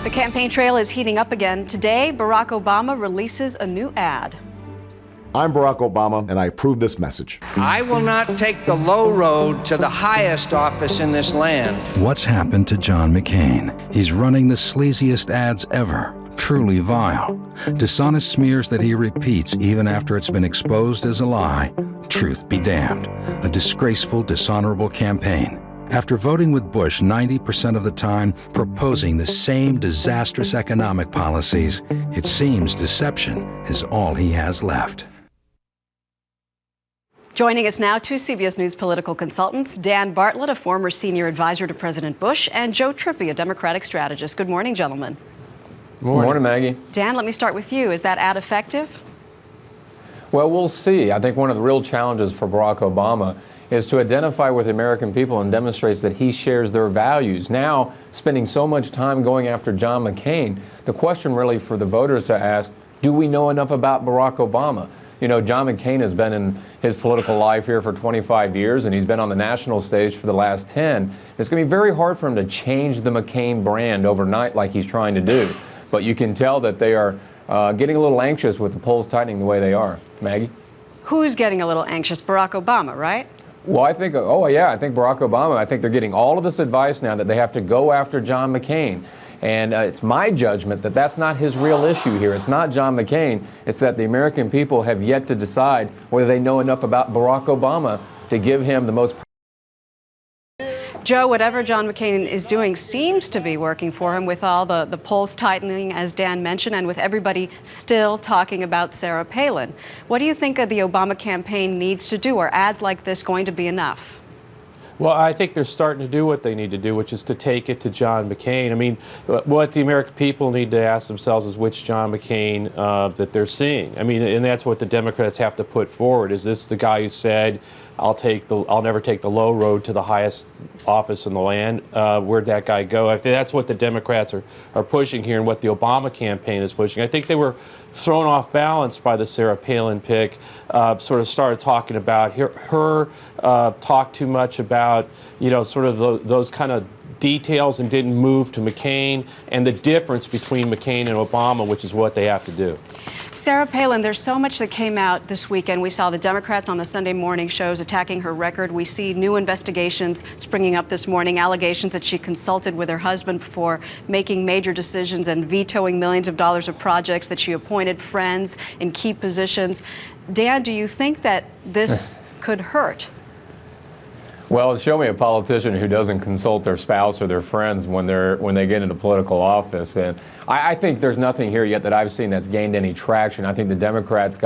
The campaign trail is heating up again. Today, Barack Obama releases a new ad. I'm Barack Obama, and I approve this message. I will not take the low road to the highest office in this land. What's happened to John McCain? He's running the sleaziest ads ever. Truly vile. Dishonest smears that he repeats even after it's been exposed as a lie. Truth be damned. A disgraceful, dishonorable campaign. After voting with Bush 90% of the time, proposing the same disastrous economic policies, it seems deception is all he has left. Joining us now, two CBS News political consultants, Dan Bartlett, a former senior advisor to President Bush, and Joe Trippi, a Democratic strategist. Good morning, gentlemen. Good morning, Maggie. Dan, let me start with you. Is that ad effective? Well, we'll see. I think one of the real challenges for Barack Obama is to identify with the American people and demonstrates that he shares their values. Now, spending so much time going after John McCain, the question really for the voters to ask, do we know enough about Barack Obama? You know, John McCain has been in his political life here for 25 years, and he's been on the national stage for the last 10. It's going to be very hard for him to change the McCain brand overnight like he's trying to do. But you can tell that they are getting a little anxious with the polls tightening the way they are. Maggie? Who's getting a little anxious? Barack Obama, right? Well, I think Barack Obama, I think they're getting all of this advice now that they have to go after John McCain. And it's my judgment that that's not his real issue here. It's not John McCain. It's that the American people have yet to decide whether they know enough about Barack Obama to give him the most. Joe, whatever John McCain is doing seems to be working for him with all the polls tightening, as Dan mentioned, and with everybody still talking about Sarah Palin. What do you think the Obama campaign needs to do? Are ads like this going to be enough? Well, I think they're starting to do what they need to do, which is to take it to John McCain. I mean, what the American people need to ask themselves is which John McCain that they're seeing. I mean, and that's what the Democrats have to put forward. Is this the guy who said, I'll never take the low road to the highest office in the land? Where'd that guy go? I think that's what the Democrats are pushing here and what the Obama campaign is pushing. I think they were thrown off balance by the Sarah Palin pick, sort of started talking about her talk too much about, you know, sort of those kind of details and didn't move to McCain and the difference between McCain and Obama, which is what they have to do. Sarah Palin, there's so much that came out this weekend. We saw the Democrats on the Sunday morning shows attacking her record. We see new investigations springing up this morning, allegations that she consulted with her husband before making major decisions and vetoing millions of dollars of projects, that she appointed friends in key positions. Dan, do you think that this could hurt? Well, show me a politician who doesn't consult their spouse or their friends when they get into political office. And I think there's nothing here yet that I've seen that's gained any traction. I think the Democrats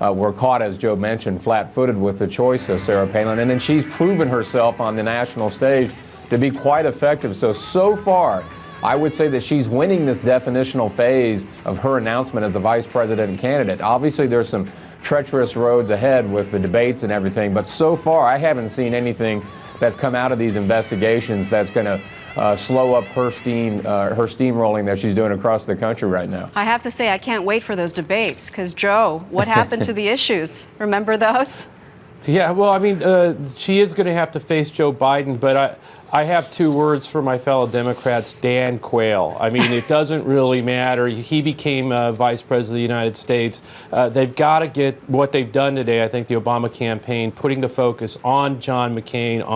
were caught, as Joe mentioned, flat-footed with the choice of Sarah Palin. And then she's proven herself on the national stage to be quite effective. So far, I would say that she's winning this definitional phase of her announcement as the vice president candidate. Obviously, there's some treacherous roads ahead with the debates and everything, but so far I haven't seen anything that's come out of these investigations that's going to slow up her steamrolling that she's doing across the country right now. I have to say, I can't wait for those debates, because Joe, what happened to the issues? Remember those? Yeah, well, I mean, she is going to have to face Joe Biden, but I have two words for my fellow Democrats: Dan Quayle. I mean, it doesn't really matter. He became vice president of the United States. They've got to get what they've done today, I think, the Obama campaign, putting the focus on John McCain,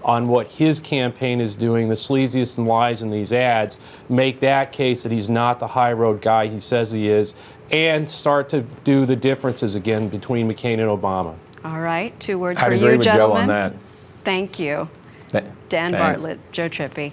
on what his campaign is doing, the sleaziest and lies in these ads, make that case that he's not the high road guy he says he is, and start to do the differences again between McCain and Obama. All right, two words I'd for agree you, with gentlemen. Joe on that. Thank you. Dan Thanks. Bartlett, Joe Trippi.